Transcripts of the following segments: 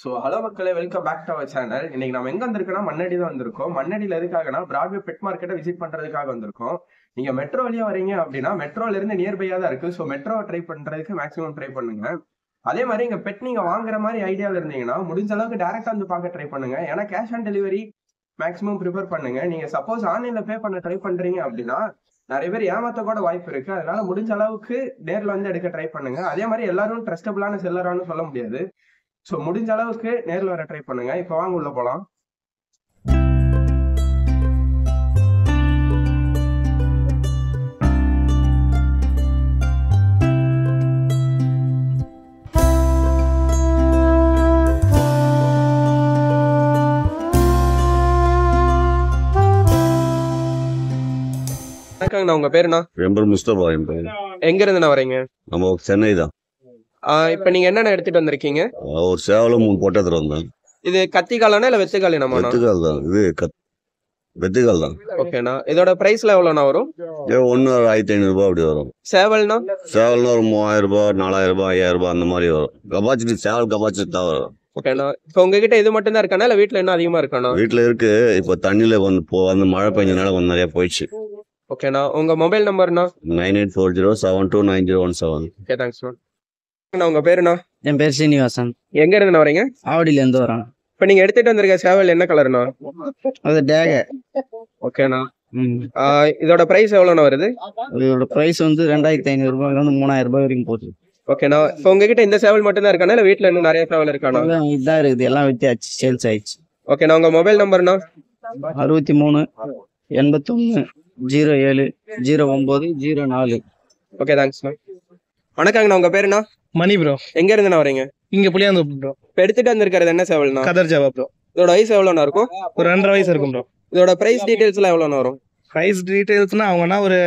So hello மக்களே, welcome back to our channel. இன்னைக்கு நம்ம எங்க வந்திருக்கோம்னா மண்ணடி தான் வந்திருக்கோம். மண்ணடியில் எதுக்காகனா பிராட்வே பெட் மார்க்கெட்டை விசிட் பண்றதுக்காக வந்திருக்கோம். நீங்க மெட்ரோ வழியா வரீங்க அப்படின்னா மெட்ரோல இருந்து நியர்பையா தான் இருக்கு. ஸோ மெட்ரோவை ட்ரை பண்றதுக்கு மேக்ஸிமம் ட்ரை பண்ணுங்க. அதே மாதிரி இங்க பெட் நீங்க வாங்குற மாதிரி ஐடியாவில் இருந்தீங்கன்னா முடிஞ்ச அளவுக்கு டேரக்டா வந்து பார்க்க ட்ரை பண்ணுங்க. ஏன்னா cash on delivery maximum prefer பண்ணுங்க. நீங்க சப்போஸ் ஆன்லைன்ல பே பண்ண ட்ரை பண்றீங்க அப்படின்னா நிறைய பேர் ஏமாத்த கூட வாய்ப்பு இருக்கு. அதனால முடிஞ்ச அளவுக்கு நேர்ல வந்து எடுக்க ட்ரை பண்ணுங்க. அதே மாதிரி எல்லாரும் ட்ரஸ்டபிளான செல்லரானு சொல்ல முடியாது. ஸோ முடிஞ்ச அளவுக்கு நேரில் வர ட்ரை பண்ணுங்க. இப்போ வாங்க உள்ள போகலாம். வணக்கங்கண்ணா, உங்க பேருண்ணா? என் பேர் மிஸ்டர் பாய். எங்க இருந்துண்ணா வரீங்க? நம்ம சென்னை தான். இப்போ நீங்க என்னென்ன எடுத்துட்டு வந்திருக்கீங்க? ஒரு சேவல 3 பொட்டை எடுத்துட்டு வந்தேன். இது கத்திகாலானா இல்ல வெத்துக்காலினாமா? வெத்துக்கால் தான். இது வெத்துக்கால் தான். ஓகேண்ணா. இதோட பிரைஸ்ல எவ்வளோண்ணா வரும்? ஒன்று 1500 ரூபாய் அப்படி வரும். சேவல்னா? சேவல்னா ஒரு 3000 ரூபாய், 4000 ரூபாய், 5000 ரூபாய் அந்த மாதிரி வரும். கபாச்சிட்டி சேவல் கபாச்சிட்டி தான் வரும். ஓகேண்ணா. இப்போ உங்ககிட்ட இது மட்டும் தான் இருக்கானா இல்ல வீட்டுல இன்னும் அதிகமா இருக்கானா? வீட்டுல இருக்கு. இப்போ தண்ணியில வந்து மழை பெஞ்சனால கொஞ்சம் நிறைய போயிடுச்சு. ஓகேண்ணா. உங்க மொபைல் நம்பர்னா? 9840722017. ஓகே, தேங்க்ஸ்ண்ணா. உங்க பேருண்ணா? என் பேர் சீனிவாசன். எங்க இருந்து வரீங்க? ஆவடியில இருந்து வரேன். இப்போ நீங்க எடுத்துட்டு வந்திருக்க சேவல் என்ன கலர்ண்ணா? அது டேக. ஓகேண்ணா. இதோட பிரைஸ் எவ்வளோண்ணா வருது? இதோட பிரைஸ் வந்து 2500 ரூபாயில இருந்து 3000 ரூபாய் வரைக்கும் போகுது. ஓகேண்ணா. இப்போ உங்ககிட்ட இந்த சேவல் மட்டும் தான் இருக்கானா இல்ல வீட்டுல இன்னும் நிறைய சேவல் இருக்கானா? இதான் இருக்குது, எல்லாம் வித்தியாச்சு, சேல்ஸ் ஆயிடுச்சு. ஓகேண்ணா. உங்க மொபைல் நம்பர்னா? 63 81 07 09 04. ஓகே, தேங்க்ஸ்ண்ணா. வணக்கங்கண்ணா, உங்க பேருண்ணா? மணி ப்ரோ. எங்க இருந்துண்ணா வரீங்க? இங்க புளியாந்தோப்பு ப்ரோ. இப்போ எடுத்துட்டு வந்திருக்கிறது என்ன சேவல்ண்ணா? கதர் ஜாவா ப்ரோ. இதோட வயசு எவ்வளோண்ணா இருக்கும்? ஒரு 2.5 வயசு இருக்கும் ப்ரோ. இதோட பிரைஸ் டீடைல்ஸ்லாம் எவ்வளோண்ணா வரும்? பிரைஸ் டீடைல்ஸ்னா அவங்கன்னா ஒரு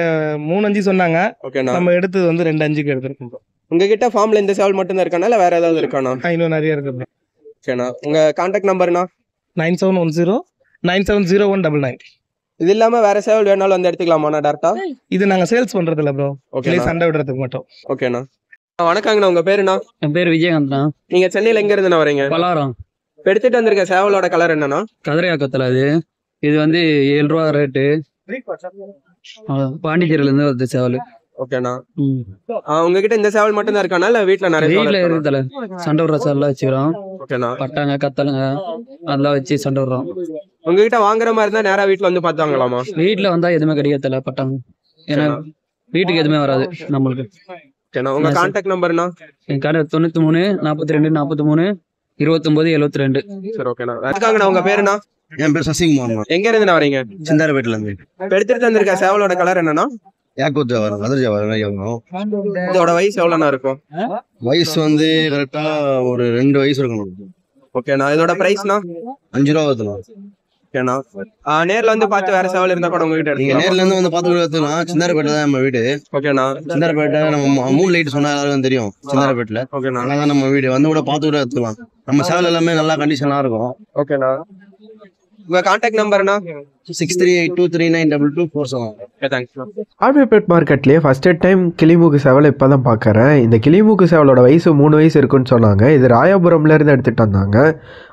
3.5 சொன்னாங்க. ஓகேண்ணா. நம்ம எடுத்தது வந்து 2.5க்கு எடுத்துருக்கோம் ப்ரோ. உங்ககிட்ட ஃபார்ம்ல இந்த சேவல் மட்டும் தான் இருக்கானா இல்ல வேற ஏதாவது இருக்கானா? இன்னும் நிறைய இருக்கு ப்ரோ. ஓகேண்ணா. உங்க கான்டாக்ட் நம்பர்னா? 9710 970199. இது இல்லாம வேற சேவல் வேணாலும் வந்து எடுத்துக்கலாமாண்ணா டேரக்டா? இது நாங்க சேல்ஸ் பண்றது இல்ல ப்ரோ. ஓகே, சண்டை விடுறதுக்கு மட்டும். ஓகேண்ணா. வணக்கங்கண்ணா, உங்க பேருண்ணா? என் பேர் விஜயகாந்த் தான். நீங்க சென்னையில எங்க இருந்துண்ணா வரீங்க? பலாரம். இப்போ எடுத்துட்டு வந்திருக்க சேவலோட கலர் என்னன்னா? கதிரையாக்கத்துல. இது வந்து 7 ரூபா ரேட்டு. பாண்டிச்சேரியில இருந்து வருது சேவல். ஓகேண்ணா. உங்ககிட்ட இந்த சேவல் மட்டும் தான் இருக்கானா இல்ல வீட்டுல நிறைய வீட்டுல இருக்குதுல சண்டை விடுற சேவல்லாம் வச்சுக்கிறோம். ஓகேண்ணா. பட்டாங்க கத்தலுங்க அதெல்லாம் வச்சு சண்டை விடுறோம். உங்ககிட்ட வாங்குற மாதிரி இருந்தா நேரா வீட்டுல வந்து பார்த்து வாங்கலாமா? வீட்டுல வந்தா எதுவுமே கிடைக்காதுல பட்டாங்க. ஏன்னா வீட்டுக்கு எதுவுமே வராது நம்மளுக்கு. ஓகேண்ணா. உங்க கான்டாக்ட் நம்பர்னா? என் கடை 93 42 43 29 72. சரி, ஓகேண்ணா. வணக்கங்கண்ணா, உங்க பேருண்ணா? என் பேர் சசிகுமார். எங்க இருந்து வரீங்க? சிந்தாரப்பேட்டில இருந்து. இப்போ எடுத்துட்டு வந்திருக்க சேவலோட கலர் என்னன்னா? ஏக்கூர் ஜாவா, கதர் ஜாவா. இதோட வயசு எவ்வளோண்ணா இருக்கும்? வயசு வந்து கரெக்டா ஒரு 2 வயசு இருக்கணும். ஓகேண்ணா. இதோட பிரைஸ்னா? 5 ரூபா வருதுண்ணா. ஓகேண்ணா. நேர்ல வந்து பார்த்து வேற சேவல் இருந்தா கூட உங்ககிட்ட நீங்க எடுத்துக்கலாம். நேர்ல இருந்து வந்து பாத்துக்கலாம். சிந்தாரப்பேட்டை தான் நம்ம வீடு. ஓகேண்ணா. சிந்தாரப்பேட்டை நம்ம மூணு லைட் சொன்னா எல்லாருக்கும் தெரியும். சிந்தாரப்பேட்டில் ஓகேண்ணா. அங்கதான் நம்ம வீடு. வந்து கூட பார்த்து கூட எடுத்துக்கலாம். நம்ம சேவல் எல்லாமே நல்லா கண்டிஷனா இருக்கும். ஓகேண்ணா. உங்க கான்டாக்ட் நம்பர்னா? 6382392247. ஆர்வே பெட் மார்க்கெட்லேயே ஃபர்ஸ்ட் டைம் கிளிமூக்கு சேவலை இப்போ தான் பார்க்குறேன். இந்த கிளிமூக்கு சேவலோட வயசு 3 வயசு இருக்குன்னு சொன்னாங்க. இது ராயபுரம்லேருந்து எடுத்துகிட்டு வந்தாங்க.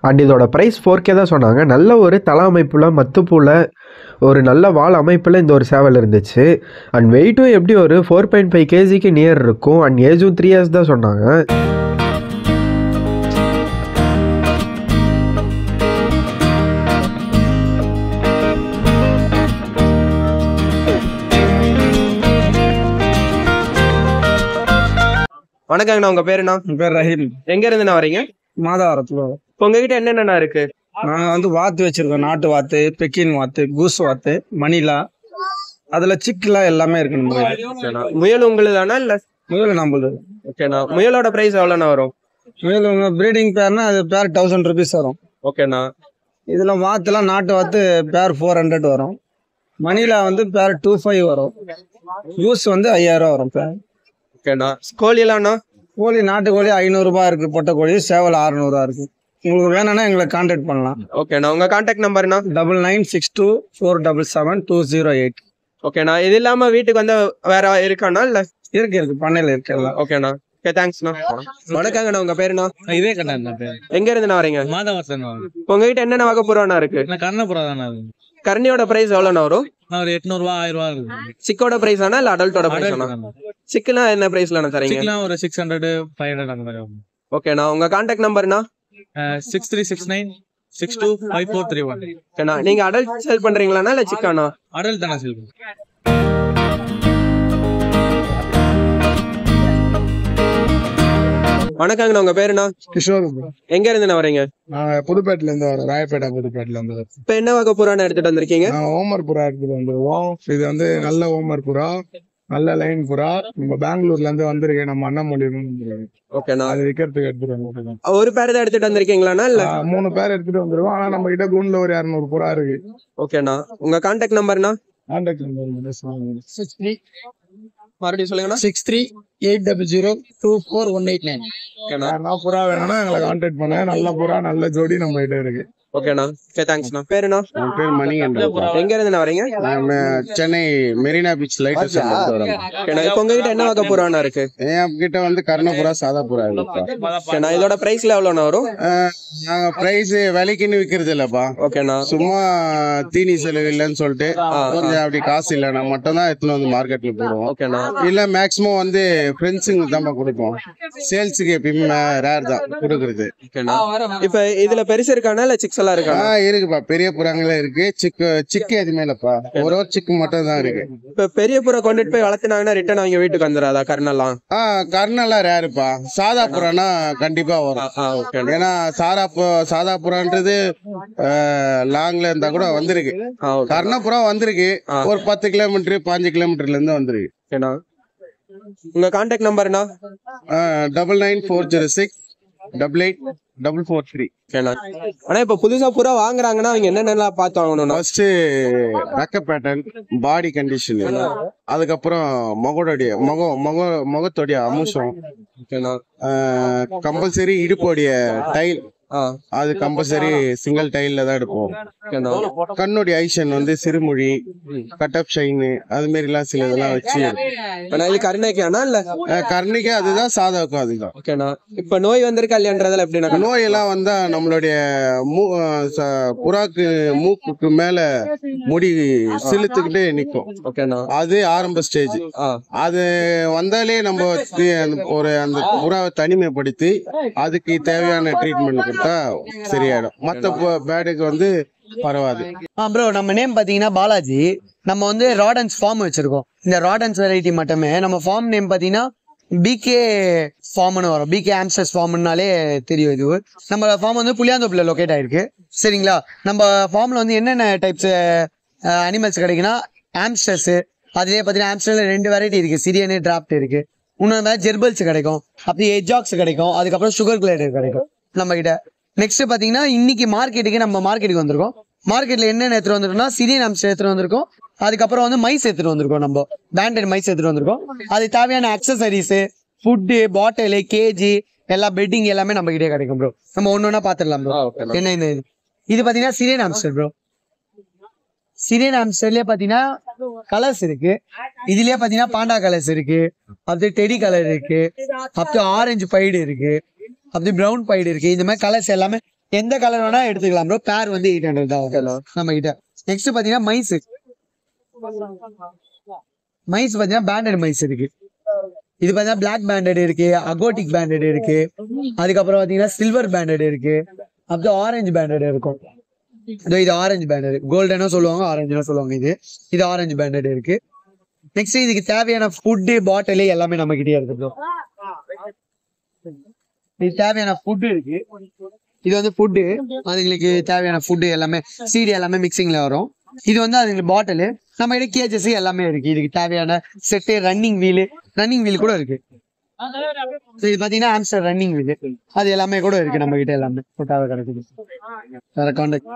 அண்ட் இதோட ப்ரைஸ் 4K தான் சொன்னாங்க. நல்ல ஒரு தலை அமைப்பில் மத்துப்பூவில் ஒரு நல்ல வால் அமைப்பில் இந்த ஒரு சேவல் இருந்துச்சு. அண்ட் வெயிட்டும் எப்படி ஒரு 4.5 kgக்கு நியர் இருக்கும். அண்ட் ஏஜும் 3 years தான் சொன்னாங்க. வணக்கங்கண்ணா, உங்க பேருண்ணா? என் பேர் ரஹீம். எங்க இருந்துண்ணா வரீங்க? மாதாவரத்துல. இப்போ உங்ககிட்ட என்னென்ன இருக்கு? நாங்க வந்து வாத்து வச்சிருக்கோம். நாட்டு வாத்து, பெக்கின் வாத்து, கூஸ் வாத்து, மணிலா, அதுல சிக்கலா எல்லாமே இருக்கு. நம்ம ஓகேண்ணா. முயல் உங்களுதானா இல்ல? முயல் நம்மளுது. ஓகேண்ணா. முயலோட பிரைஸ் எவ்வளோண்ணா வரும்? முயல் பிரீடிங் பேர்னா அது பேர் 1000 rupees வரும். ஓகேண்ணா. இதுல வாத்துலாம் நாட்டு வாத்து பேர் 400 வரும். மணிலா வந்து பேர் 25 வரும். யூஸ் வந்து 5000 வரும் பேர். ஓகேண்ணா. கோழிலாம்ண்ணா? கோழி நாட்டு கோழி 500 ரூபாய் இருக்கு. பொட்டை கோழி சேவல் 600 ரூபா இருக்கு. உங்களுக்கு வேணும்னா எங்களை கான்டாக்ட் பண்ணலாம். ஓகேண்ணா. உங்க கான்டாக்ட் நம்பர்னா? 99624728. ஓகேண்ணா. இது இல்லாம வீட்டுக்கு வந்து வேற இருக்காண்ணா இல்ல? இருக்கு பண்ணையில இருக்கு எல்லாம். ஓகேண்ணா. ஓகே தேங்க்ஸ்ண்ணா. வணக்கங்கண்ணா, உங்க பேருண்ணா? இதே கண்ணா பேர் எங்க இருந்துண்ணா வரீங்க? மாதவர்சன். உங்ககிட்ட என்னென்ன வகை புறாண்ணா இருக்கு? கர்ணபுரா தானே. கர்ணியோட பிரைஸ் எவ்வளோண்ணா வரும்? ஒரு 800 ரூபா 1000 ரூபா இருக்கு. சிக்கோட பிரைஸ் ஆனா இல்ல அடல்ட்டோட பிரைஸ் ஆனா? சிக்கனா என்ன பிரைஸ்ல தரீங்க? சிக்கலாம் ஒரு 600 500 அந்த மாதிரி ஆகும். ஓகேண்ணா, உங்க கான்டாக்ட் நம்பர்னா? 6369 625431. ஓகேண்ணா, நீங்க அடல்ட் சேல் பண்றீங்களாண்ணா இல்ல சிக்கானா? அடல் தானே செல். வணக்கங்கண்ணா, உங்க பேருண்ணா? கிஷோர். எங்க இருந்துண்ணா வரீங்க? நான் புதுப்பேட்டில இருந்து வரேன், ராயப்பேட்டை புதுப்பேட்டில இருந்து. இப்ப என்ன வகை புறாண்ணா எடுத்துட்டு வந்திருக்கீங்க? நான் ஓமர் புறா எடுத்துட்டு வந்துருவோம். இது வந்து நல்ல ஓமர் புறா, நல்ல லைன் புறா. நம்ம பெங்களூர்ல இருந்து வந்திருக்கேன், நம்ம அண்ணாமொழி. ஓகேண்ணா, அது விற்கிறதுக்கு எடுத்துட்டு வந்துருக்கோம். ஒரு பேர் தான் எடுத்துட்டு வந்திருக்கீங்களாண்ணா இல்ல? 3 பேர் எடுத்துட்டு வந்துருவோம். ஆனா நம்ம கிட்ட கூண்டுல ஒரு 200 புறா இருக்கு. ஓகேண்ணா, உங்க கான்டாக்ட் நம்பர்னா? கான்டாக்ட் நம்பர் 63 மறுபடியும் சொல்லுங்கண்ணா. 6380024189. யாருன்னா புறா வேணும்னா எங்களை கான்டாக்ட் பண்ண. நல்ல புறா, நல்ல ஜோடி நம்ம கிட்ட இருக்கு. ஓகேண்ணா, ஓகே தேங்க்ஸ்ண்ணா. பேருண்ணா? என் பேர் மணிகண்டன். எங்க இருந்துண்ணா வரீங்க? சென்னை மெரினா பீச் லைட் வரோம். ஓகேண்ணா, இப்போ உங்ககிட்ட என்ன வகை புறாண்ணா இருக்கு? என் கிட்ட வந்து கர்ணபுரா சாதா புறா இருக்குப்பா. ஓகேண்ணா, இதோட பிரைஸ்ல எவ்வளோண்ணா வரும்? நாங்க பிரைஸ் விலைக்குன்னு விக்கிறது இல்லப்பா. ஓகேண்ணா, சும்மா தீனி செலவு இல்லைன்னு சொல்லிட்டு கொஞ்சம் அப்படி காசு இல்லைன்னா மட்டும் தான் எடுத்துன்னு வந்து மார்க்கெட்ல போடுவோம். ஓகேண்ணா, இல்ல மேக்சிமம் வந்து ஃப்ரெண்ட்ஸுங்க தான் கொடுப்போம். சேல்ஸுக்கு எப்பயுமே ரேர் தான் கொடுக்கறது. ஓகேண்ணா, இப்ப இதுல பெருசு இருக்கானா இல்ல சிக்ஸ் எல்லாம் இருக்கா? இருக்குப்பா, பெரிய புறாங்களே இருக்கு. சிக்கு எதுவுமே இல்லப்பா, ஒரு சிக்கு மட்டும் தான் இருக்கு. இப்ப பெரிய புறா கொண்டுட்டு போய் வளர்த்துனாங்கன்னா ரிட்டர்ன் அவங்க வீட்டுக்கு வந்துடாதா கர்னெல்லாம்? கர்னெல்லாம் ரேருப்பா. சாதா புறானா கண்டிப்பா வரும். ஏன்னா சாதா புறான்றது லாங்ல இருந்தா கூட வந்திருக்கு. கர்ணபுரா வந்திருக்கு, ஒரு 10 கிலோமீட்டர் 5 கிலோமீட்டர்ல இருந்து வந்திருக்கு. உங்க கான்டாக்ட் நம்பர்னா? 99406 884443. ஆனா இப்ப புதுசா புறா வாங்குறாங்கன்னா அவங்க என்னென்னலாம் பார்த்து வாங்கணும்? ஃபர்ஸ்ட் ரெக்க பேட்டர்ன், பாடி கண்டிஷன், அதுக்கப்புறம் முகத்தோடைய அம்சம், கம்பல்சரி இடுப்போடைய டைல், அது கம்பல்சரி சிங்கிள் டைல்ல தான் எடுப்போம். கண்ணுடைய ஐஷன் வந்து சிறுமொழி, கட் ஆஃப் ஷைன், அது மாதிரி எல்லாம் சில இதெல்லாம் வச்சு கருணைக்கானா இல்ல கர்ணிக்கே அதுதான், சாதாவுக்கும் அதுதான். ஓகேண்ணா, இப்ப நோய் வந்திருக்கா இல்லையன்றதுல எப்படின்னா? நோய் எல்லாம் வந்தா நம்மளுடைய புறாக்கு மூக்குக்கு மேல முடி சிலுத்துக்கிட்டே நிக்கும். ஓகேண்ணா, அது ஆரம்ப ஸ்டேஜ். அது வந்தாலே நம்ம ஒரு அந்த புறாவை தனிமைப்படுத்தி அதுக்கு தேவையான ட்ரீட்மெண்ட் கொடுத்தா சரியாயிடும். மத்த பேடுக்கு வந்து பரவாது. ப்ரோ, நம்ம நேம் பாத்தீங்கன்னா பாலாஜி. நம்ம வந்து ராடன்ஸ் ஃபார்ம் வச்சிருக்கோம். இந்த ராடன்ஸ் வெரைட்டி மட்டுமே. நம்ம ஃபார்ம் நேம் பாத்தீங்கன்னா பிகே ஃபார்ம்னு வரும். பிகே ஆம்ஸ்டர்ஸ் ஃபார்ம்னாலே தெரியும். இது நம்ம ஃபார்ம் வந்து புளியாந்தோப்புல லொக்கேட் ஆயிருக்கு. சரிங்களா? நம்ம ஃபார்ம்ல வந்து என்னென்ன டைப்ஸ் அனிமல்ஸ் கிடைக்குன்னா, ஆம்ஸ்டர்ஸ், அதுலயே பாத்தீங்கன்னா ஆம்ஸ்டர்ல 2 வெரைட்டி இருக்கு. சிரியனு டிராப்ட் இருக்கு. இன்னொரு ஜெர்பல்ஸ் கிடைக்கும், அப்படி எஜாக்ஸ் கிடைக்கும், அதுக்கப்புறம் சுகர் கிளைடர் கிடைக்கும் நம்ம கிட்ட. நெக்ஸ்ட் பாத்தீங்கன்னா இன்னைக்கு நம்ம மார்க்கெட்டுக்கு வந்திருக்கோம். மார்க்கெட்ல என்னென்ன எடுத்துட்டு வந்திருக்கோம்னா, சிரியன் ஆம்ஸ்டர் எடுத்துட்டு வந்திருக்கோம். அதுக்கப்புறம் வந்து மைஸ் எடுத்துட்டு வந்திருக்கோம். நம்ம பேண்டட் மைஸ் எடுத்துட்டு வந்திருக்கோம். அது தேவையான அக்சசரிஸ், ஃபுட்டு, பாட்டில், கேஜி, எல்லா பெட்டிங் எல்லாமே நம்ம கிட்டே கிடைக்கும் ப்ரோ. நம்ம ஒன்னொன்னா பாத்துடலாம் ப்ரோ. என்ன இது பாத்தீங்கன்னா சிரியன் ஆம்ஸ்டர் ப்ரோ. சிரியன் ஆம்ஸ்டர்லயே பாத்தீங்கன்னா கலர்ஸ் இருக்கு. இதுலயே பாத்தீங்கன்னா பாண்டா கலர்ஸ் இருக்கு, அப்படி டெடி கலர் இருக்கு, அப்படி ஆரஞ்சு பைடு இருக்கு, அப்படி பிரவுன் பைடு இருக்கு. இந்த மாதிரி கலர்ஸ் எல்லாமே எந்த கலர் வேணா எடுத்துக்கலாம் ப்ரோ. பேர் வந்து 800 தான் நம்ம கிட்ட. நெக்ஸ்ட் பாத்தீங்கன்னா மைஸ் பாத்தீங்கன்னா பேண்டட் மைஸ் இருக்கு. இது பாத்தீங்கன்னா பிளாக் பேண்டட் இருக்கு, அகோட்டிக் பேண்டட் இருக்கு, அதுக்கப்புறம் பாத்தீங்கன்னா சில்வர் பேண்டட் இருக்கு, அப்படி ஆரஞ்சு பேண்டட் இருக்கும். இது ஆரஞ்சு பேண்டட், கோல்டனும் சொல்லுவாங்க, ஆரஞ்சுனா சொல்லுவாங்க. இது ஆரஞ்சு பேண்டட் இருக்கு. நெக்ஸ்ட் இதுக்கு தேவையான ஃபுட்டு, பாட்டில் எல்லாமே நம்ம கிட்டே இருக்கு ப்ரோ. இது தேவையான ஃபுட்டு இருக்கு. இது வந்து ஃபுட்டு, அதுங்களுக்கு தேவையான ஃபுட்டு எல்லாமே சீடு எல்லாமே மிக்சிங்ல வரும். இது வந்து அதுங்களுக்கு பாட்டில், நம்ம கிட்ட கேஜஸ் எல்லாமே இருக்கு. இதுக்கு தேவையான செட்டு, ரன்னிங் வீல் கூட இருக்கு. இது பாத்தீங்கன்னா ஆம்ஸ்டர் ரன்னிங் வீல், அது எல்லாமே கூட இருக்கு நம்ம கிட்ட. எல்லாமே கிடைக்குது. வேற கான்டாக்ட்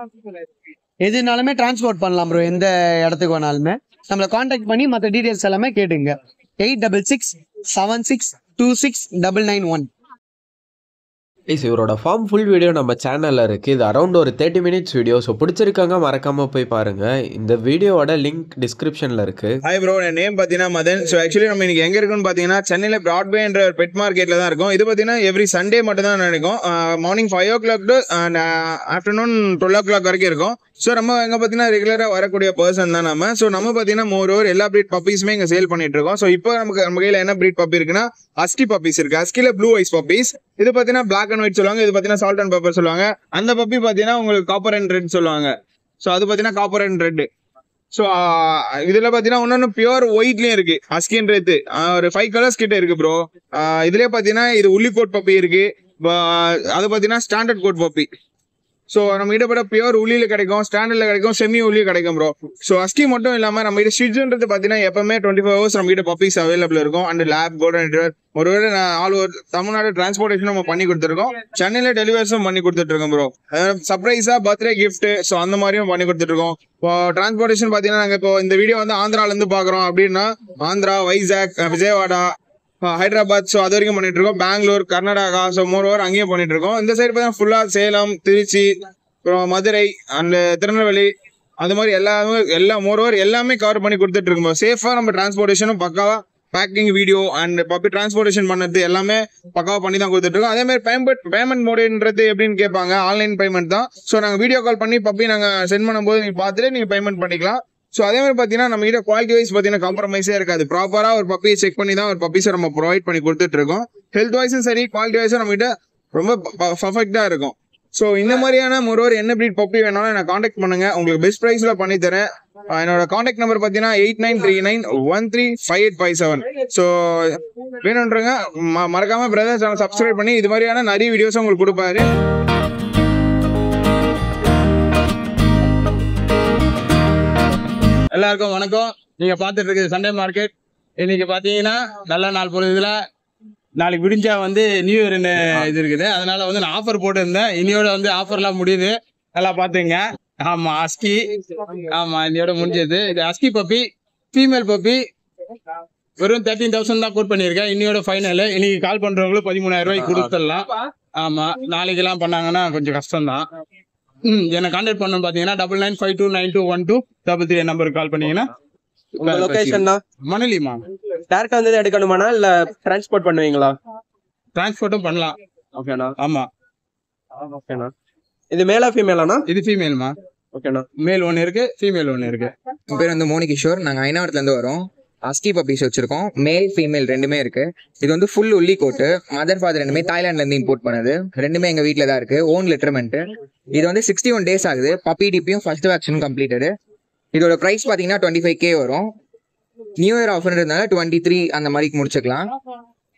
எதுனாலுமே டிரான்ஸ்போர்ட் பண்ணலாம் ப்ரோ. எந்த இடத்துக்கு வேணாலுமே நம்மளை கான்டாக்ட் பண்ணி மற்ற டீடைல்ஸ் எல்லாமே கேட்டுங்க. 8667626991. இவரோட ஃபார்ம் ஃபுல் வீடியோ நம்ம சேனலில் இருக்குது. இது அரௌண்ட் ஒரு 30 மினிட்ஸ் வீடியோ. ஸோ பிடிச்சிருக்காங்க மறக்காமல் போய் பாருங்கள். இந்த வீடியோவோட லிங்க் டிஸ்கிரிப்ஷனில் இருக்குது. ஹாய் ப்ரோ, என் நேம் பார்த்தீங்கன்னா மதன். ஸோ ஆக்சுவலி நம்ம இன்னைக்கு எங்கே இருக்குன்னு பார்த்தீங்கன்னா சென்னையில் பிராட்வே என்ற ஒரு பெட் மார்க்கெட்டில் தான் இருக்கும். இது பார்த்தீங்கன்னா எவ்ரி சண்டே மட்டும் தான் நடக்கும். Morning 5 o'clock to afternoon 12 o'clock வரைக்கும் இருக்கும். ஸோ நம்ம எங்கே பார்த்தீங்கன்னா ரெகுலராக வரக்கூடிய பர்சன் தான் நம்ம. ஸோ நம்ம பார்த்தீங்கன்னா மோரோவர் எல்லா ப்ரீட் பப்பீஸுமே இங்கே சேல் பண்ணிட்டு இருக்கோம். ஸோ இப்போ நம்ம கையில் என்ன ப்ரீட் பப்பி இருக்குன்னா ஹஸ்கி பப்பீஸ் இருக்கு. ஹஸ்கில ப்ளூ ஐஸ் பப்பீஸ். இது பார்த்தீங்கன்னா பிளாக் அண்ட் ஒயிட் சொல்லுவாங்க. இது பார்த்தீங்கன்னா சால்ட் அண்ட் பெப்பர் சொல்லுவாங்க. அந்த பப்பி பார்த்தீங்கன்னா உங்களுக்கு காப்பர் அண்ட் ரெட் சொல்லுவாங்க. ஸோ அது பார்த்தீங்கன்னா காப்பர் அண்ட் ரெட். ஸோ இதுல பார்த்தீங்கன்னா இன்னொன்று பியூர் ஒயிட்லயும் இருக்கு. ஹஸ்கின்றது ஒரு 5 கலர்ஸ் கிட்ட இருக்கு ப்ரோ. இதுலயே பார்த்தீங்கன்னா இது உள்ளி கோட் பப்பி இருக்கு. அது பார்த்தீங்கன்னா ஸ்டாண்டர்ட் கோட் பப்பி. ஸோ நம்ம கிட்ட போட பியூர் உள்ளில கிடைக்கும், ஸ்டாண்டர்ட்ல கிடைக்கும், செமி உள்ளி கிடைக்கும் ப்ரோ. ஸோ ஹஸ்கி மட்டும் இல்லாம நம்ம கிட்ட ஷிட்ஜுன்றது பார்த்தீங்கன்னா எப்பவுமே 24 hours நம்ம கிட்ட பப்பீஸ் அவைலபிள் இருக்கும். அண்ட் லேப் கோல்டன் ஒருவேளை ஆல் ஓவர் தமிழ்நாடு டிரான்ஸ்போர்டேஷன் நம்ம பண்ணி கொடுத்துருக்கோம். சென்னையில டெலிவரிஸும் பண்ணி கொடுத்துட்டு இருக்கோம் ப்ரோ. சர்ப்ரைஸா பர்த்டே கிஃப்ட் ஸோ அந்த மாதிரியும் பண்ணி கொடுத்துட்டு இருக்கோம். இப்போ டிரான்ஸ்போர்டேஷன் பார்த்தீங்கன்னா நாங்கள் இப்போ இந்த வீடியோ வந்து ஆந்திரால இருந்து பாக்குறோம் அப்படின்னா ஆந்திரா, வைசாக், விஜயவாடா, ஹைதராபாத் ஸோ அது வரைக்கும் பண்ணிட்டு இருக்கோம். பெங்களூர், கர்நாடகா ஸோ மோரோவர் அங்கேயும் பண்ணிட்டு இருக்கோம். இந்த சைடு பார்த்தீங்கன்னா ஃபுல்லா சேலம், திருச்சி, அப்புறம் மதுரை அண்ட் திருநெல்வேலி அது மாதிரி எல்லா மோரோவர் எல்லாமே கவர் பண்ணி கொடுத்துட்டு இருக்கோம். சேஃபா நம்ம டிரான்ஸ்போர்டேஷனும் பக்காவா packing video and puppy transportation பண்ணது எல்லாமே பக்காவா பண்ணி தான் கொடுத்துட்டு இருக்கோம். அதே மாதிரி பேமெண்ட் மோடுன்றது எப்படின்னு கேட்பாங்க. ஆன்லைன் பேமெண்ட் தான். ஸோ நாங்கள் வீடியோ கால் பண்ணி பப்பி நாங்கள் சென்ட் பண்ணும்போது நீங்கள் பார்த்துட்டு நீங்கள் பேமெண்ட் பண்ணிக்கலாம். ஸோ அதே மாதிரி பார்த்தீங்கன்னா நம்ம கிட்ட குவாலிட்டி வைஸ் பார்த்தீங்கன்னா காம்ப்ரமைஸே இருக்காது. ப்ராப்பராக ஒரு பப்பியை செக் பண்ணி தான் ஒரு பப்பீஸை நம்ம ப்ரொவைட் பண்ணி கொடுத்துட்டு இருக்கோம். ஹெல்த் வைஸும் சரி, குவாலிட்டி வைஸும் நம்ம கிட்ட ரொம்ப பர்ஃபெக்டாக இருக்கும். ஸோ இந்த மாதிரியான மொரோவர் என்ன ப்ரீட் பப்பி வேணாலும் என்ன காண்டாக்ட் பண்ணுங்க. உங்களுக்கு பெஸ்ட் ப்ரைஸில் பண்ணி தரேன். என்னோட காண்டாக்ட் நம்பர் பார்த்தீங்கன்னா 8939135857. ஸோ வேணுன்றங்க மறக்காம பிரதர் சேனல் சப்ஸ்கிரைப் பண்ணி இது மாதிரியான நிறைய வீடியோஸ் உங்களுக்கு கொடுப்பாரு. எல்லாருக்கும் வணக்கம். நீங்க பாத்துட்டு இருக்குது சண்டே மார்க்கெட். இன்னைக்கு பாத்தீங்கன்னா நல்ல நாள் பொழுதுல நாளைக்கு விடிஞ்சா வந்து நியூ இயர் இது இருக்குது. அதனால வந்து நான் ஆஃபர் போட்டிருந்தேன். இனியோட வந்து ஆஃபர்லாம் முடியுது. நல்லா பாத்துங்க. ஆமா ஹஸ்கி. ஆமா இன்னையோட முடிஞ்சது. இது ஹஸ்கி பப்பி, ஃபீமேல் பப்பி. வெறும் 13,000 தான் கோட் பண்ணியிருக்கேன். இன்னையோட ஃபைனல். இன்னைக்கு கால் பண்றவங்களும் 13,000 ரூபாய்க்கு கொடுத்துடலாம். ஆமா நாளைக்கு எல்லாம் பண்ணாங்கன்னா கொஞ்சம் கஷ்டம் தான். என்ன கான்டாக்ட் பண்ணணும் பாத்தீங்கன்னா 9952921233 நம்பருக்கு கால் பண்ணீங்கன்னா. லொகேஷன் தான் மணலிமா. டேரக்டா வந்து எடுக்கணுமாண்ணா இல்ல டிரான்ஸ்போர்ட் பண்ணுவீங்களா? டிரான்ஸ்போர்ட்டும் பண்ணலாம். ஓகேண்ணா. ஆமா ஓகேண்ணா. இது மேலா ஃபீமேலாண்ணா? இது ஃபீமேல்மா. ஓகேண்ணா. மேல் ஒன்று இருக்கு, ஃபீமேல் ஒன்று இருக்கு. என் பேர் வந்து மோனிகிஷோர். நாங்கள் ஐநாவரத்துல இருந்து வரோம். ஹஸ்கி பப்பீஸ் வச்சிருக்கோம். மேல் ஃபீமேல் ரெண்டுமே இருக்கு. இது வந்து ஃபுல் உள்ளி கோட்டு. மதர் ஃபாதர் ரெண்டுமே தாய்லாண்ட்ல இருந்து இம்போர்ட் பண்ணது. ரெண்டுமே எங்க வீட்டில தான் இருக்கு. ஓன் லிட்டர்மெண்ட். இது வந்து 61 days ஆகுது. பப்பி டிபியும் ஃபர்ஸ்ட் வேக்சினும் கம்ப்ளீட்டடு. இதோட பிரைஸ் பாத்தீங்கன்னா 25K வரும். நியூ இயர் ஆஃபர் இருந்தால 23 அந்த மாதிரி முடிச்சுக்கலாம்.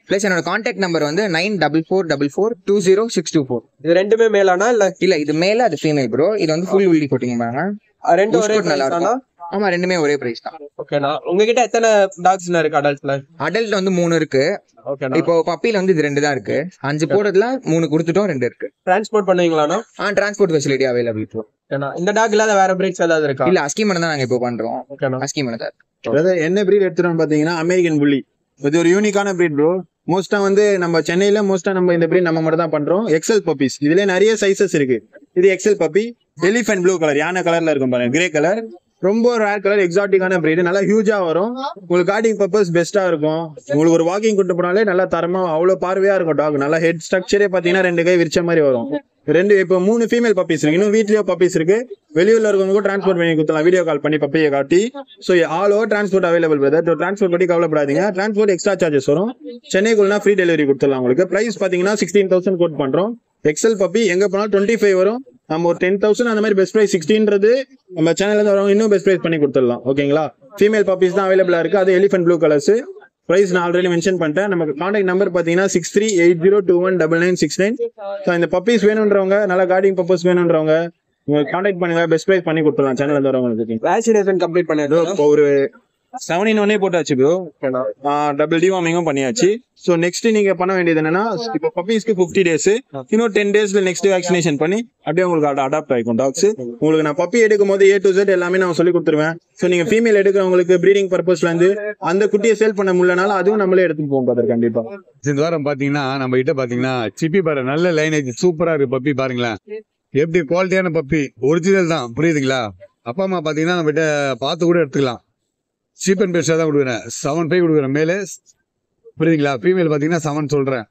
பிளஸ் என்னோட கான்டாக்ட் நம்பர் வந்து 9444420624. இது ரெண்டுமே மேலானா இல்ல இது மேல அது ஃபீமேல் ப்ரோ. இது வந்து ஃபுல் உள்ளி கோட்டிங் பாருங்க. ரெண்டு ஒரே நல்லா இருக்கும். ஆமா ரெண்டுமே ஒரே பிரைஸ் தான். ஓகேண்ணா. உங்ககிட்ட எத்தனை டாக்ஸ்ல இருக்கு அடல்ட்ல? அடல்ட் வந்து 3 இருக்கு. ஓகேண்ணா. இப்போ பப்பில வந்து இது 2 தான் இருக்கு. 5 போடுறதுல 3 கொடுத்துட்டோம், 2 இருக்கு. டிரான்ஸ்போர்ட் பண்ணுவீங்களாண்ணா? Transport facility available bro. இந்த டாக் இல்லாத வேற பிரீட்ஸ் ஏதாவது இருக்கா? இல்ல ஹஸ்கி மட்டும் தான் நாங்க இப்போ பண்றோம். ஹஸ்கி மட்டும் தான். என்ன பிரீட் எடுத்துறோம் பாத்தீங்கன்னா அமெரிக்கன் புள்ளி. இது ஒரு யூனிக்கான பிரீட் ப்ரோ. மோஸ்டா வந்து நம்ம சென்னையில மோஸ்டா நம்ம இந்த பிரீட் நம்ம மட்டும் தான் பண்றோம். எக்ஸல் பப்பீஸ் இதுல நிறைய சைசஸ் இருக்கு. இது XL puppy. Elephant blue colour, யானை கலர்ல இருக்கும் பாருங்க, கிரே கலர். ரொம்ப ரேர் கலர், எக்ஸாட்டிக்கான பிரீடு. நல்லா ஹியூஜா வரும். உங்களுக்கு கார்டிங் பர்பஸ் பெஸ்டா இருக்கும். உங்களுக்கு ஒரு வாக்கிங் கூட்டு போனாலே நல்லா தரமா அவ்வளவு பார்வையா இருக்கும் டாக். நல்லா ஹெட் ஸ்ட்ரக்சரே பாத்தீங்கன்னா 2 கை விரிச்ச மாதிரி வரும். இப்போ 3 ஃபீமேல் பப்பீஸ் இருக்கு. இன்னும் வீட்லயோ பப்பீஸ் இருக்கு. வெளியூர்ல இருக்கவங்க டிரான்ஸ்போர்ட் பண்ணி கொடுத்தலாம். வீடியோ கால் பண்ணி பப்பியை காட்டி. So all over transport available brother. Transport பற்றி கவலைப்படாதீங்க. டிரான்ஸ்போர்ட் எக்ஸ்ட்ரா சார்ஜஸ் வரும். சென்னைக்குள்ளா ஃப்ரீ டெலிவரி கொடுத்துடலாம். உங்களுக்கு பிரைஸ் பாத்தீங்கன்னா 16,000 கோட் பண்றோம். எக்ஸல் பப்பி எங்க போனாலும் 25 வரும். நம்ம ஒரு 10,000 அந்த மாதிரி பெஸ்ட் பிரைஸ் 16ன்றது நம்ம சேனல்ல இருந்து வரவங்க இன்னும் பெஸ்ட் பிரைஸ் பண்ணி கொடுத்துடலாம். ஓகேங்களா? ஃபீமேல் பப்பீஸ் தான் அவைலபிளா இருக்கு. அது எலிஃபென்ட் ப்ளூ கலர்ஸ். பிரைஸ் நான் ஆல்ரெடி மென்ஷன் பண்ணிட்டேன். நமக்கு கான்டாக்ட் நம்பர் பாத்தீங்கன்னா 6380219969. இந்த பப்பீஸ் வேணும்ன்றவங்க, நல்லா கார்டிங் பர்பஸ் வேணும்ன்றவங்க உங்களுக்கு கான்டாக்ட் பண்ணுங்க. பெஸ்ட் பிரைஸ் பண்ணி கொடுத்துடலாம் சேனல்ல இருந்து வரவங்களுக்கு. வேக்சினேஷன் கம்ப்ளீட் பண்ணிடுறோம். ஒரு 7-in-1 போட்டாச்சு ப்ரோ. டபுள் டிவார்மிங்கும் பண்ணியாச்சு. ஸோ நெக்ஸ்ட் நீங்க பண்ண வேண்டியது என்னன்னா, இப்போ பப்பீஸ்க்கு 50 days, இன்னும் 10 daysல நெக்ஸ்ட் வேக்சினேஷன் பண்ணி அப்படியே உங்களுக்கு அடாப்ட் ஆகிக்கும் டாக்ஸ். உங்களுக்கு நான் பப்பி எடுக்கும் போது A to Z எல்லாமே நான் சொல்லி கொடுத்துருவேன். ஸோ நீங்க ஃபீமேல் எடுக்கிறவங்களுக்கு ப்ரீடிங் பர்பஸ்ல இருந்து அந்த குட்டியை சேல் பண்ண முடியலனாலும் அதுவும் நம்மளே எடுத்துட்டு போவோம் brother கண்டிப்பா. இந்த வாரம் பாத்தீங்கன்னா நம்ம கிட்ட பாத்தீங்கன்னா சிப்பி பாரு நல்ல லைனேஜ் சூப்பரா இருக்கு பப்பி பாருங்களேன். எப்படி குவாலிட்டியான பப்பி ஒரிஜினல் தான் புரியுதுங்களா. அப்பா அம்மா பாத்தீங்கன்னா நம்ம கிட்ட பார்த்து கூட எடுத்துக்கலாம். சீப் அண்ட் பெஸ்டா தான் கொடுக்குறேன். 7.5 கொடுக்குறேன் மேலே புரியுதுங்களா. ஃபீமேல் பாத்தீங்கன்னா 7 சொல்றேன்.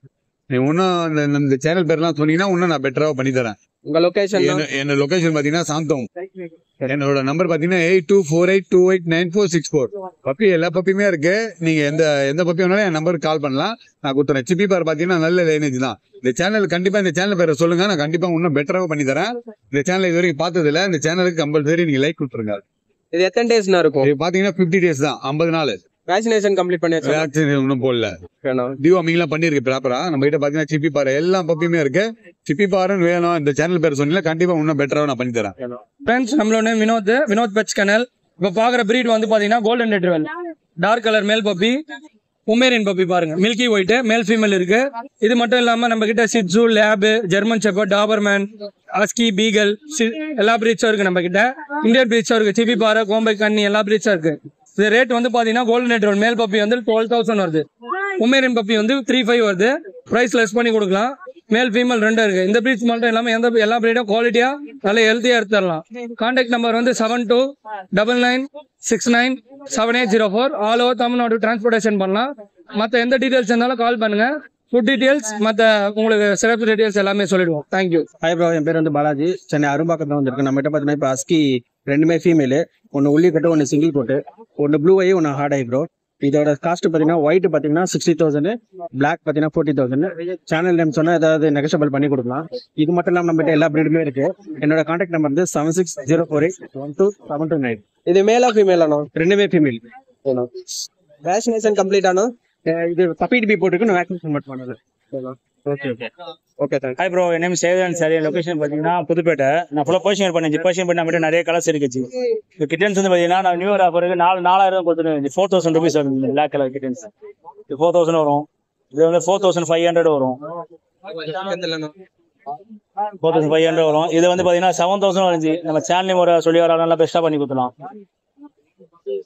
நீ இன்னும் இந்த சேனல் பேர்லாம் சொன்னீங்கன்னா இன்னும் நான் பெட்டராக பண்ணி தரேன். உங்க லொகேஷன்? என்னோட லொகேஷன் பாத்தீங்கன்னா சாந்தம். என்னோட நம்பர் பாத்தீங்கன்னா 8248289464. பப்பி எல்லா பப்பியுமே இருக்கு. நீங்க எந்த பப்பி வேணாலும் என் நம்பருக்கு கால் பண்ணலாம், நான் கொடுத்துறேன். சிப்பி பார் பாத்தீங்கன்னா நல்ல லைனேஜ் தான். இந்த சேனல் கண்டிப்பா இந்த சேனல் பேரை சொல்லுங்க, நான் கண்டிப்பா இன்னும் பெட்டராக பண்ணி தரேன். இந்த சேனல் இது வரைக்கும் பார்த்தது இல்லை. இந்த சேனலுக்கு கம்பல்சரி நீங்க லைக் கொடுத்துருங்க. இது எத்தனை டேஸ்னா இருக்கும்? இது பாத்தீங்கன்னா 50 days தான், 50 நாள். வேக்சினேஷன் கம்ப்ளீட் பண்ணியாச்சு? வேக்சினேஷன் இன்னும் போடல. டிவார்மிங்லாம் பண்ணிருக்கு ப்ராப்பரா. நம்ம கிட்ட பாத்தீங்கன்னா சிப்பி பாரு எல்லா பப்பியுமே இருக்கு. சிப்பி பாருன்னு வேணும் இந்த சேனல் பேர் சொன்னீங்கன்னா கண்டிப்பா இன்னும் பெட்டரா நான் பண்ணி தரேன். ஃப்ரெண்ட்ஸ், நம்மளோட நேம் வினோத் பெட்ஸ் கனல். இப்போ பாக்குற பிரீட் வந்து பாத்தீங்கன்னா golden retriever, dark colour male puppy, Pomeranian puppy பாருங்க, மில்கி ஒயிட், மேல் ஃபீமேல் இருக்கு. இது மட்டும் இல்லாம நம்ம கிட்ட Shih Tzu, lab, German shepherd, Doberman, husky, beagle எல்லா பிரீட்ஸும் இருக்கு நம்ம கிட்ட. இந்தியன் பிரீட்ஸும் இருக்கு, சிப்பி பாறை, கோம்பை கன்னி எல்லா பிரீட்ஸும் இருக்கு. இது ரேட் வந்து பாத்தீங்கன்னா கோல்டன் ரெட்ரிவர் மேல் பப்பி வந்து 12,000 வருது. பொமேரியன் பப்பி வந்து 3,500 வருது. பிரைஸ் லெஸ் பண்ணி கொடுக்கலாம். மேல் ஃபீமேல் ரெண்டும் இருக்கு. இந்த பிரீட்ஸ் மட்டும் இல்லாம எல்லா பிரீடும் குவாலிட்டியா நல்ல ஹெல்த்தியா எடுத்துடலாம். கான்டாக்ட் நம்பர் வந்து 7299697804. ஆல் ஓவர் தமிழ்நாடு டிரான்ஸ்போர்டேஷன் பண்ணலாம். மற்ற எந்த டீடைல்ஸ் இருந்தாலும் கால் பண்ணுங்க. ஃபுட் டீடைல்ஸ் மற்ற உங்களுக்கு சிறப்பு டீடைல்ஸ் எல்லாமே சொல்லிடுவோம். தேங்க்யூ. ஹாய் ப்ரோ, என் பேர் வந்து பாலாஜி. சென்னை அரும்பாக்கத்தில் வந்துருக்கு. நம்ம கிட்ட பார்த்தீங்கன்னா இப்போ அஸ்கி ரெண்டுமே ஃபீமேலு, ஒன்று உள்ளி கட்டு, ஒன்று சிங்கிள் கோட்டு, ஒன்று ப்ளூ ஐ, ஒன்று ஹார்ட் ஐ ப்ரோ. இதோட காஸ்ட் பார்த்தீங்கன்னா ஒயிட் பார்த்தீங்கன்னா 60,000, பிளாக் பார்த்தீங்கன்னா 40,000. சேனல் நேம் சொன்னால் ஏதாவது நெகஷபிள் பண்ணி கொடுக்கலாம். இது மட்டும் இல்லாமல் நம்மகிட்ட எல்லா பிரீடுமே இருக்கு. என்னோட கான்டாக்ட் நம்பர் வந்து 7604812729. இது மேலா ஃபீமேலானோ? ரெண்டுமே ஃபீமேல். Vaccination complete ஆனோ? இது பப்பி டிபி போட்டுருக்கு, நான் வேக்சினேஷன் மட்டும் பண்ணது. Okay okay okay thanks. Hi bro, என் நேம் சேவன் சார். என் லொகேஷன் பார்த்தீங்கன்னா புதுப்பேட்டை. நான் ஃபுல்லாக பர்ஷியன் பண்ணி நம்மகிட்ட நிறைய கலர்ஸ் இருக்குச்சு. இந்த கிட்டன்ஸ் வந்து பார்த்தீங்கன்னா நான் நியூ இயர் ஆஃபருக்கு 4,000 கொடுத்துருவேன். 4,000 rupees வரும். பிளாக் கலர் கிட்டன்ஸ் இது 4,000 வரும். இது வந்து 4,500 வரும். 4,500 வரும். இது வந்து பார்த்தீங்கன்னா 7,000 வந்துச்சு. நம்ம சேனல் ஒரு சொல்லி வர நல்லா பெஸ்ட்டாக பண்ணி கொடுத்துலாம்.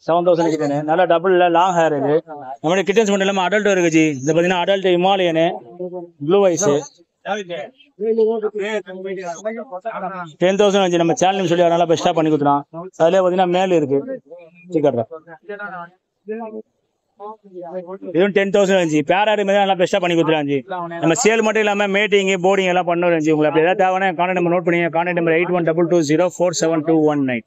7,000 கிட்டனு நல்லா டபுள் லாங் ஹேர் இது. நம்மளோட கிட்டன்ஸ் மட்டும் இல்லாமல் அடல்ட் இருக்குச்சு. இது பார்த்தீங்கன்னா அடல்ட் ஹிமாலயனு, ப்ளூ ஐஸு 10,000 வந்துச்சு. நம்ம சேனல் சொல்லி நல்லா பெஸ்ட்டாக பண்ணி கொடுத்துலாம். அதுலேயே பார்த்தீங்கன்னா மேல் இருக்கு சீக்கிரம். இதுவும் 10,000 இருந்துச்சு. பேராடு மாதிரி நல்லா பெஸ்ட்டாக பண்ணி கொடுத்துருந்துச்சு. நம்ம சேல் மட்டும் இல்லாமல் மேட்டிங், போர்டிங் எல்லாம் பண்ண இருந்துச்சு. உங்களுக்கு அப்படி ஏதாவது தேவைன்னா கான்டாக்ட் நம்பர் நோட் பண்ணிங்க. Contact number 8122047219.